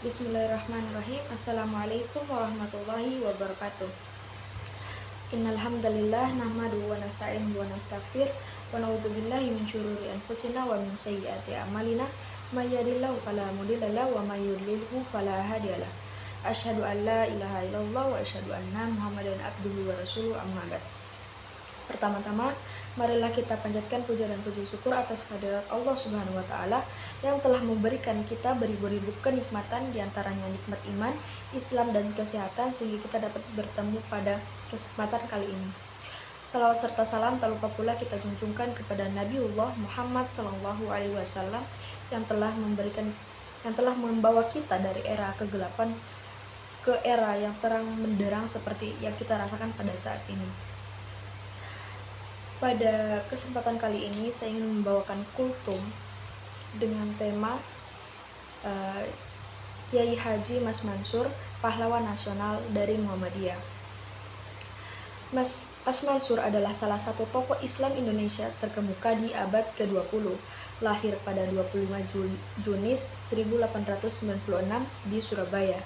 Bismillahirrahmanirrahim. Assalamualaikum warahmatullahi wabarakatuh. Innal hamdalillah nahmaduhu wa nasta'inuhu wa nastaghfir wa na'udzubillahi min syururi anfusina wa min sayyiati a'malina may yahdihillahu fala mudilla lahu wa may yudlilhu fala hadiyalah. Asyhadu an la ilaha illallah wa asyhadu anna Muhammadan abduhu wa rasuluhu amma ba'd. Pertama-tama, marilah kita panjatkan puja dan puji syukur atas kehadirat Allah Subhanahu wa taala yang telah memberikan kita beribu-ribu kenikmatan, diantaranya nikmat iman, Islam dan kesehatan, sehingga kita dapat bertemu pada kesempatan kali ini. Salawat serta salam tak lupa pula kita junjungkan kepada Nabiullah Muhammad sallallahu alaihi wasallam yang telah membawa kita dari era kegelapan ke era yang terang benderang seperti yang kita rasakan pada saat ini. Pada kesempatan kali ini saya ingin membawakan kultum dengan tema Kiai Haji Mas Mansur, pahlawan nasional dari Muhammadiyah. Mas Mansur adalah salah satu tokoh Islam Indonesia terkemuka di abad ke-20. Lahir pada 25 Juni 1896 di Surabaya.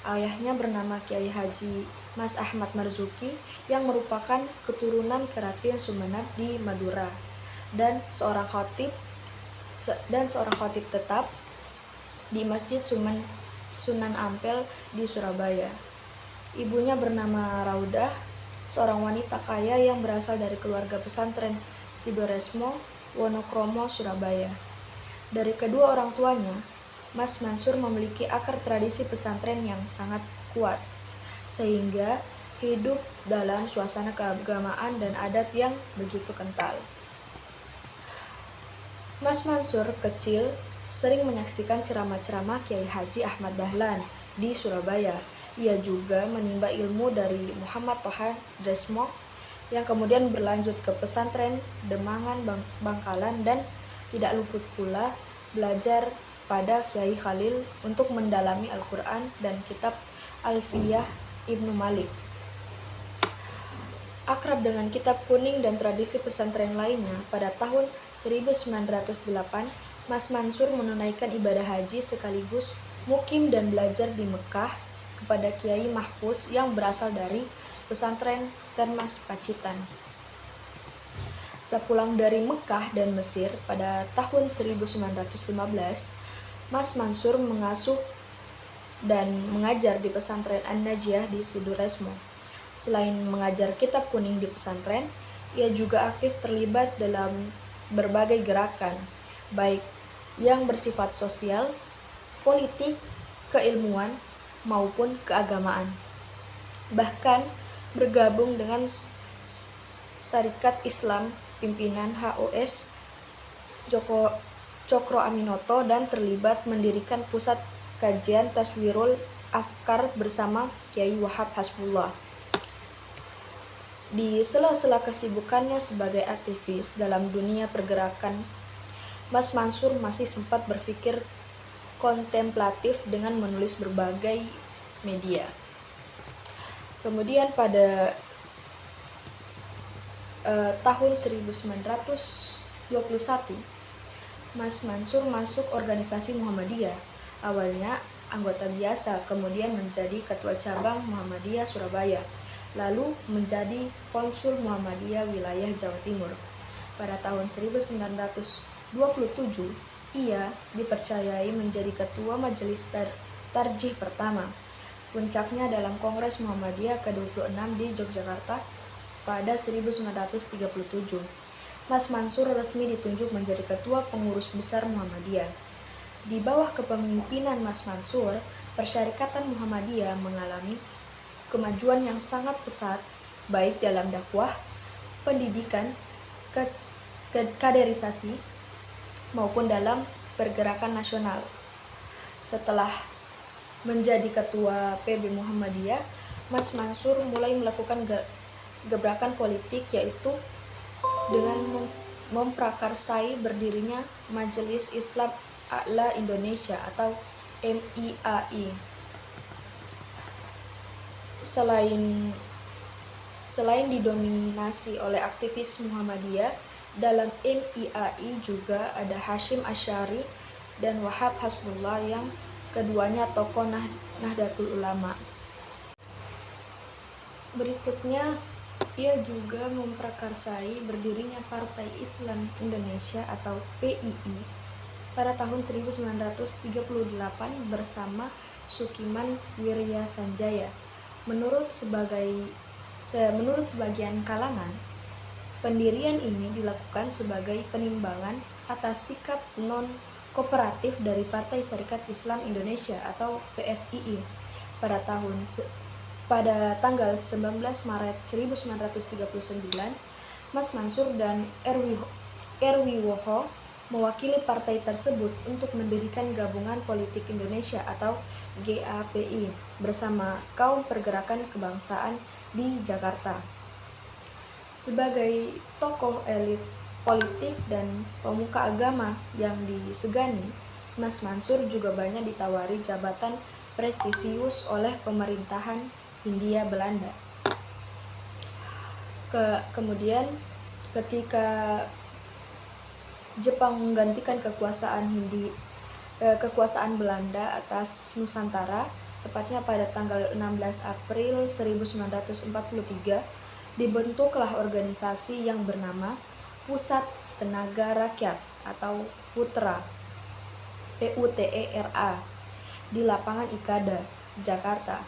Ayahnya bernama Kiai Haji Mas Ahmad Marzuki yang merupakan keturunan Keraton Sumenep di Madura dan seorang khatib tetap di Masjid Sunan Ampel di Surabaya. Ibunya bernama Raudah, seorang wanita kaya yang berasal dari keluarga pesantren Sidoresmo, Wonokromo, Surabaya. Dari kedua orang tuanya, Mas Mansur memiliki akar tradisi pesantren yang sangat kuat, sehingga hidup dalam suasana keagamaan dan adat yang begitu kental. Mas Mansur kecil sering menyaksikan ceramah-ceramah Kiai Haji Ahmad Dahlan di Surabaya. Ia juga menimba ilmu dari Muhammad Toha Desmo yang kemudian berlanjut ke pesantren Demangan Bangkalan, dan tidak luput pula belajar pada Kiai Khalil untuk mendalami Al-Quran dan kitab Alfiyah Ibnu Malik. Akrab dengan kitab kuning dan tradisi pesantren lainnya, pada tahun 1908 Mas Mansur menunaikan ibadah haji sekaligus mukim dan belajar di Mekah kepada Kiai Mahfuz yang berasal dari pesantren Termas Pacitan. Sepulang dari Mekah dan Mesir pada tahun 1915, Mas Mansur mengasuh dan mengajar di pesantren An-Najiyah di Sidoresmo. Selain mengajar kitab kuning di pesantren, ia juga aktif terlibat dalam berbagai gerakan, baik yang bersifat sosial, politik, keilmuan, maupun keagamaan. Bahkan bergabung dengan Syarikat Islam pimpinan HOS Cokro Aminoto dan terlibat mendirikan pusat kajian Taswirul Afkar bersama Kiai Wahab Hasbullah. Di sela-sela kesibukannya sebagai aktivis dalam dunia pergerakan, Mas Mansur masih sempat berpikir kontemplatif dengan menulis berbagai media. Kemudian pada tahun 1921, Mas Mansur masuk organisasi Muhammadiyah. Awalnya anggota biasa, kemudian menjadi ketua cabang Muhammadiyah Surabaya, lalu menjadi konsul Muhammadiyah wilayah Jawa Timur. Pada tahun 1927, ia dipercayai menjadi ketua Majelis Tarjih pertama. Puncaknya dalam Kongres Muhammadiyah ke-26 di Yogyakarta pada 1937. Mas Mansur resmi ditunjuk menjadi ketua pengurus besar Muhammadiyah. Di bawah kepemimpinan Mas Mansur, Persyarikatan Muhammadiyah mengalami kemajuan yang sangat pesat, baik dalam dakwah, pendidikan, kaderisasi, maupun dalam pergerakan nasional. Setelah menjadi ketua PB Muhammadiyah, Mas Mansur mulai melakukan gebrakan politik, yaitu dengan memprakarsai berdirinya Majelis Islam A'la Indonesia atau MIAI. Selain didominasi oleh aktivis Muhammadiyah, dalam MIAI juga ada Hashim Asy'ari dan Wahab Hasbullah yang Keduanya tokoh Nahdlatul Ulama. Berikutnya, ia juga memprakarsai berdirinya Partai Islam Indonesia atau PII pada tahun 1938 bersama Sukiman Wiryasanjaya. Menurut sebagian kalangan, pendirian ini dilakukan sebagai penimbangan atas sikap non-kooperatif dari Partai Syarikat Islam Indonesia atau PSII pada tanggal 19 Maret 1939, Mas Mansur dan Erwiwoho mewakili partai tersebut untuk mendirikan Gabungan Politik Indonesia atau GAPI bersama kaum pergerakan kebangsaan di Jakarta. Sebagai tokoh elit politik dan pemuka agama yang disegani, Mas Mansur juga banyak ditawari jabatan prestisius oleh pemerintahan Hindia Belanda. Kemudian ketika Jepang menggantikan kekuasaan Belanda atas Nusantara, tepatnya pada tanggal 16 April 1943, dibentuklah organisasi yang bernama Pusat Tenaga Rakyat atau PUTERA PUTERA di lapangan Ikada, Jakarta.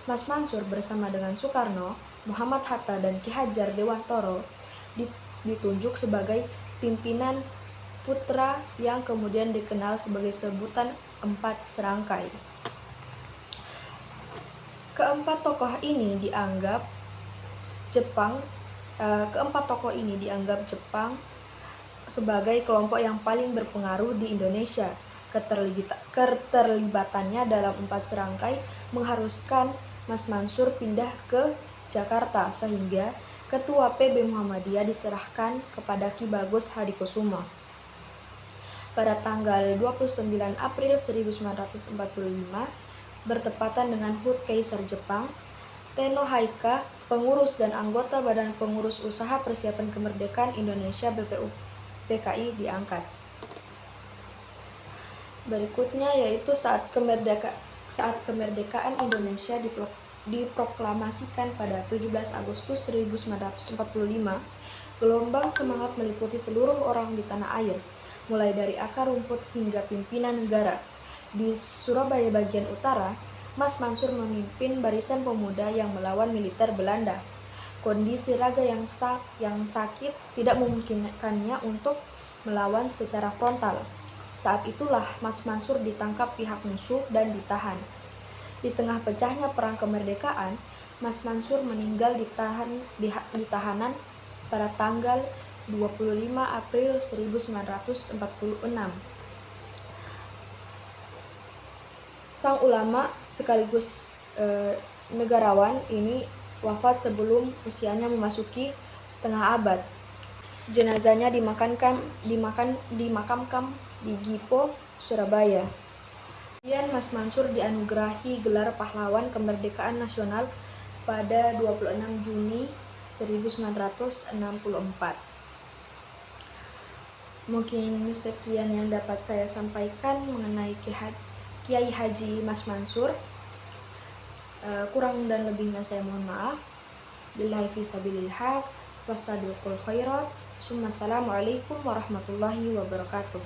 Mas Mansur bersama dengan Soekarno, Muhammad Hatta, dan Ki Hajar Dewantoro ditunjuk sebagai pimpinan PUTERA yang kemudian dikenal sebagai sebutan Empat Serangkai. Keempat tokoh ini dianggap Jepang sebagai kelompok yang paling berpengaruh di Indonesia. Keterlibatannya dalam Empat Serangkai mengharuskan Mas Mansur pindah ke Jakarta sehingga Ketua PB Muhammadiyah diserahkan kepada Ki Bagus Hadikusumo. Pada tanggal 29 April 1945, bertepatan dengan HUT Kaisar Jepang, Tenno Haika, pengurus dan anggota Badan Pengurus Usaha Persiapan Kemerdekaan Indonesia BPUPKI diangkat. Berikutnya yaitu saat kemerdekaan Indonesia diproklamasikan pada 17 Agustus 1945, gelombang semangat meliputi seluruh orang di tanah air, mulai dari akar rumput hingga pimpinan negara. Di Surabaya bagian utara, Mas Mansur memimpin barisan pemuda yang melawan militer Belanda. Kondisi raga yang sakit tidak memungkinkannya untuk melawan secara frontal. Saat itulah Mas Mansur ditangkap pihak musuh dan ditahan. Di tengah pecahnya perang kemerdekaan, Mas Mansur meninggal di tahanan pada tanggal 25 April 1946. Sang ulama sekaligus negarawan ini wafat sebelum usianya memasuki setengah abad. Jenazahnya dimakamkan di Gipo, Surabaya. Kemudian Mas Mansur dianugerahi gelar Pahlawan Kemerdekaan Nasional pada 26 Juni 1964. Mungkin sekian yang dapat saya sampaikan mengenai Kiai Haji Mas Mansur. Kurang dan lebihnya saya mohon maaf. Billahi fisabilil haq, fastabiqul khairat. Assalamualaikum warahmatullahi wabarakatuh.